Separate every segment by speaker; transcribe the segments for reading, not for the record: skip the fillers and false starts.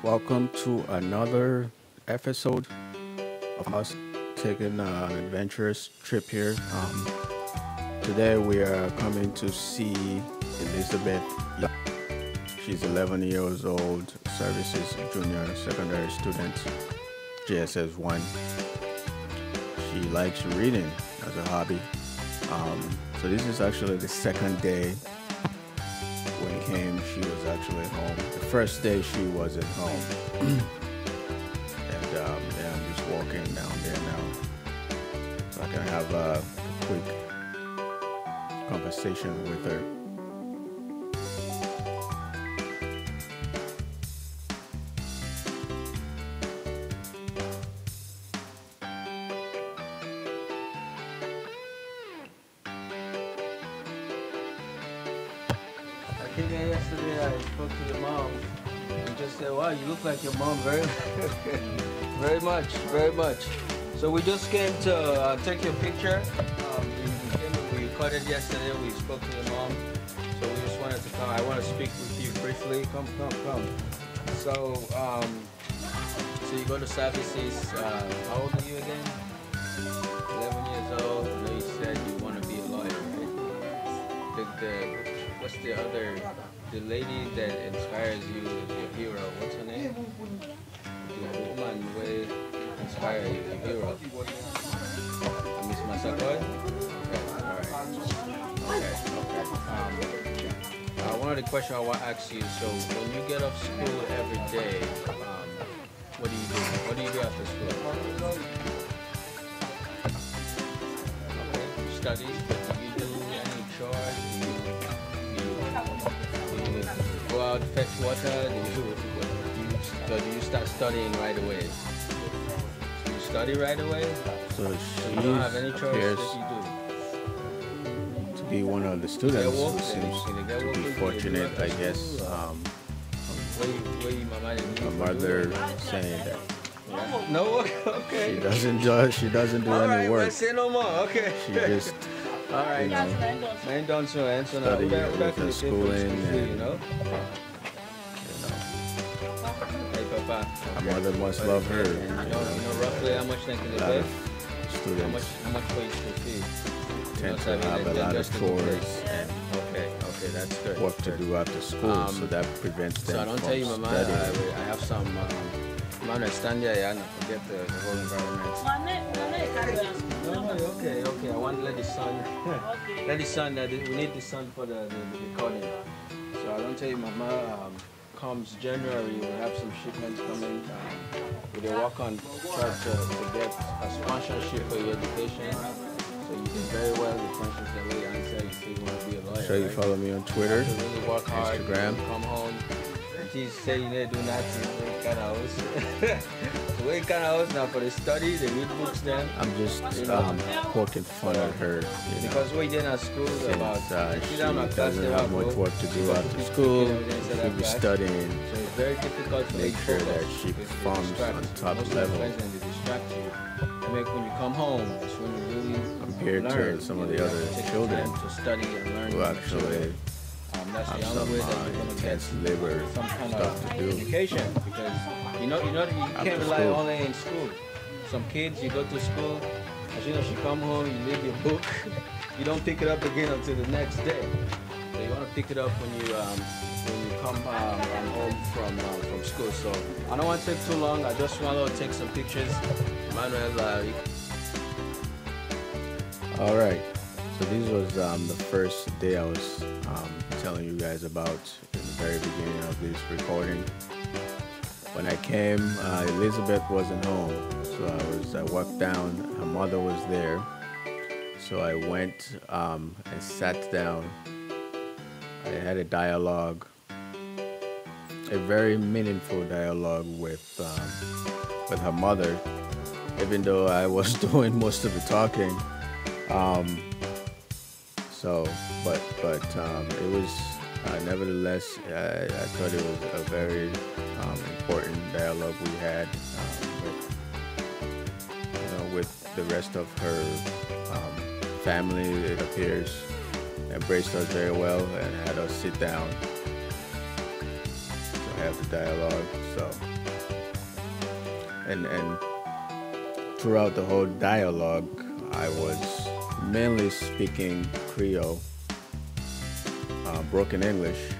Speaker 1: Welcome to another episode of us taking an adventurous trip here. Today we are coming to see Elizabeth. She's 11 years old, services junior secondary student, JSS 1. She likes reading as a hobby. So this is actually the second day. When he came, she was actually home. The first day she wasn't home. And yeah, I'm just walking down there now. So I can have a quick conversation with her.
Speaker 2: I came here yesterday, I spoke to the mom and just said, wow, you look like your mom very, very much. So we just came to take your picture. We recorded yesterday, we spoke to your mom. So we just wanted to come, I want to speak with you briefly. Come. So, so you go to services, how old are you again? 11 years old. I know you said you want to be a lawyer, right? What's the lady that inspires you as your hero? What's her name? The woman who inspires you, your hero. Miss Masakoi? Okay, alright. One of the questions I want to ask you, so when you get off school every day, what do you do? What do you do after school? Okay, you study, but do you do any chores? Go out, fetch water, do you start studying right away? Do you study right away?
Speaker 1: So
Speaker 2: You
Speaker 1: she
Speaker 2: don't have any choice
Speaker 1: appears
Speaker 2: that you do?
Speaker 1: to be one of the students who seems to be fortunate, I guess. Her mother saying that
Speaker 2: No, okay.
Speaker 1: she doesn't do any work.
Speaker 2: Say no more, okay.
Speaker 1: She just
Speaker 2: Alright, man, don't so answer now.
Speaker 1: study with her schooling and
Speaker 2: you know? Hey, Papa.
Speaker 1: her mother must love her.
Speaker 2: You know roughly how much they can
Speaker 1: A lot
Speaker 2: pay?
Speaker 1: of students
Speaker 2: How much for your school fee?
Speaker 1: tend to have a lot of chores and
Speaker 2: Okay, that's good.
Speaker 1: work to do after school, so that prevents them
Speaker 2: So I don't
Speaker 1: from
Speaker 2: tell you, Mama,
Speaker 1: studying.
Speaker 2: I have some. I understand and I forget the whole environment. No, okay. I want to let the sun. Let the sun. We need the sun for the recording. So I don't tell you, Mama. Comes January, we have some shipments coming. We will work on trying to get a sponsorship for your education. So you can very well the questions that we answer. You say you want to be a lawyer.
Speaker 1: Sure, you follow me on Twitter,
Speaker 2: To really work hard,
Speaker 1: Instagram.
Speaker 2: come home. She say you need to do nothing. We kind of house. So we kind of house now for the study, the read books then.
Speaker 1: I'm just poking fun at her,
Speaker 2: Because we did at school about
Speaker 1: she doesn't have much work to do after school. She'll be studying,
Speaker 2: So it's very difficult to
Speaker 1: make sure that she performs on top level
Speaker 2: They distract you. And when you come home, it's when you really
Speaker 1: compared
Speaker 2: learn.
Speaker 1: to some of the
Speaker 2: You
Speaker 1: other
Speaker 2: have to take
Speaker 1: children
Speaker 2: time to study and learn.
Speaker 1: who actually
Speaker 2: That's
Speaker 1: have
Speaker 2: the
Speaker 1: some
Speaker 2: only way that you're going to get
Speaker 1: intense labor
Speaker 2: some kind
Speaker 1: stuff
Speaker 2: of
Speaker 1: to do.
Speaker 2: education, because you can't rely
Speaker 1: school.
Speaker 2: only in school. Some kids, you go to school, as you know, she come home, you leave your book, you don't pick it up again until the next day. So you want to pick it up when you come home from school. So I don't want to take too long. I just want to take some pictures. Manuel,
Speaker 1: All right, so this was the first day I was telling you guys about in the very beginning of this recording. When I came, Elizabeth wasn't home, so I walked down. Her mother was there, so I went and sat down. I had a dialogue, a very meaningful dialogue with her mother, even though I was doing most of the talking. It was nevertheless, I thought it was a very important dialogue we had with the rest of her family, it appears, embraced us very well and had us sit down to have the dialogue. So, and throughout the whole dialogue, I was mainly speaking Creole, broken English,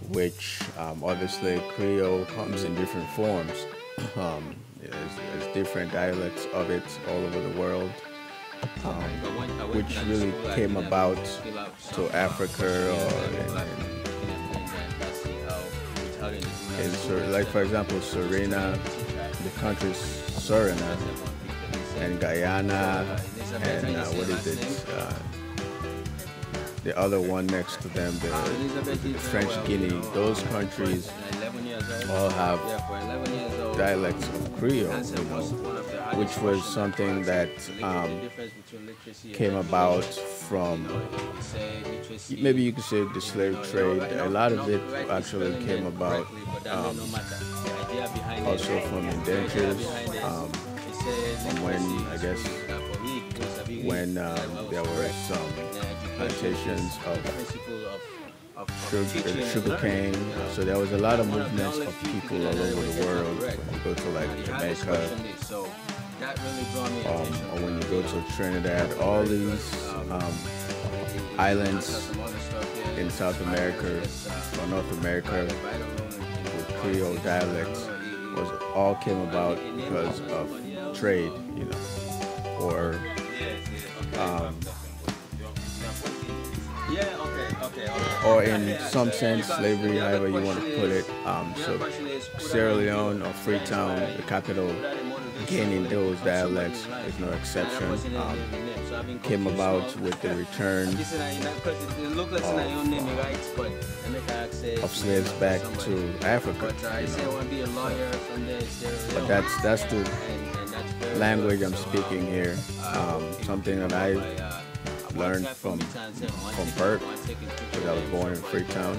Speaker 1: which obviously Creole comes in different forms. There's different dialects of it all over the world, which really came about to Africa like for example Suriname, the countries Suriname and Guyana and what is it? The other one next to them, the French Guinea. Those countries all have dialects of Creole, which was something that came about from, maybe you could say, the slave trade. A lot of it actually came about also from indentures, from when, I guess, when there were some plantations of sugar cane. So there was a lot of movements of people all over the world. When you go to like Jamaica, or when you go to Trinidad, all these islands in South America or North America with Creole dialects all came about because of trade, or or in some sense slavery, however you want to put it. So Sierra Leone or Freetown, the capital, gaining those dialects is no exception. Came about with the return of slaves back to Africa. But that's the language I'm speaking here. Something that I learned from birth, because I was born in Freetown.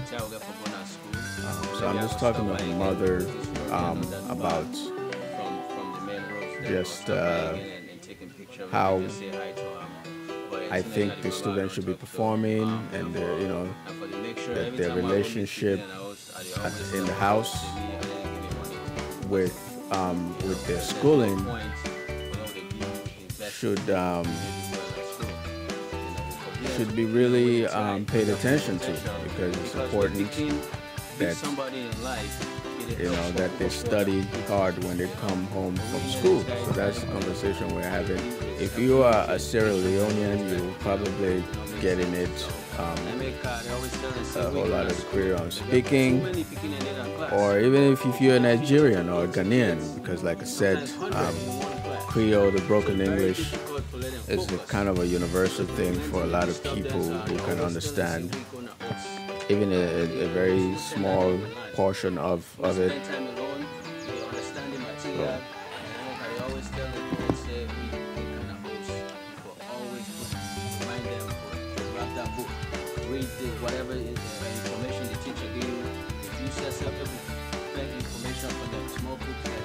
Speaker 1: So I'm just talking to my mother about just how I think the students should be performing, and their relationship in the house with their schooling should be really paid attention to, because it's important that that they study hard when they come home from school. So that's the conversation we're having. If you are a Sierra Leonean, you'll probably get in it a whole lot of the Creole I'm speaking, or even if you're a Nigerian or a Ghanaian, because like I said, Creole, the broken English, is a kind of a universal thing for a lot of people who can understand even a very small portion of it. So.
Speaker 2: Whatever information the teacher gave you, if you set something, information for them, small books there.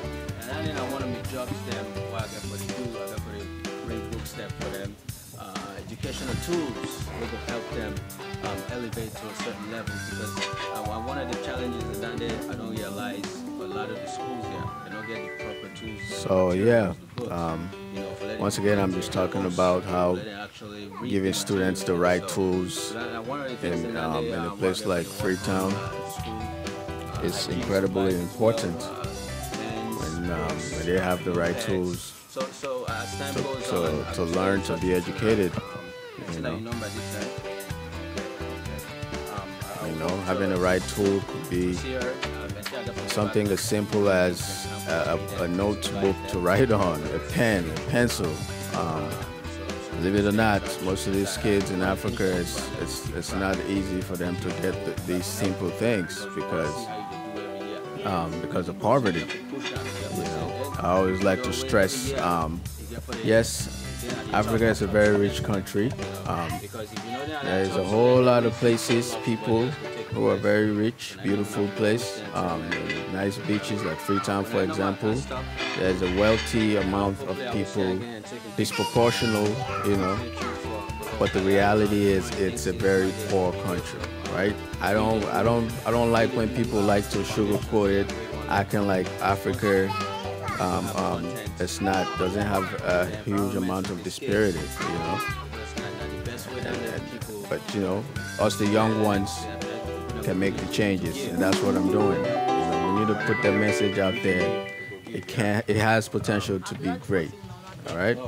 Speaker 2: And then I want to make jobs them, what I got for the tools, I got for the great books there for them. Educational tools will help them elevate to a certain level, because one of the challenges is that I don't realize a lot of the schools here, they don't get the proper tools.
Speaker 1: So yeah, once again, I'm just talking about how giving students the right tools in a place like Freetown is incredibly important when they have the right tools to learn, to be educated. Having the right tool could be something as simple as a notebook to write on, a pen, a pencil. Believe it or not, most of these kids in Africa, it's not easy for them to get these simple things because of poverty. I always like to stress, yes, Africa is a very rich country. There is a whole lot of places, people who are very rich, beautiful place. Nice beaches like Freetown, for example. There's a wealthy amount of people, disproportional, you know. But the reality is, it's a very poor country, right? I don't like when people like to sugarcoat it, acting like Africa doesn't have a huge amount of disparity, you know. But you know, us the young ones can make the changes, and that's what I'm doing. You know, we need to put that message out there. It has potential to be great. All right.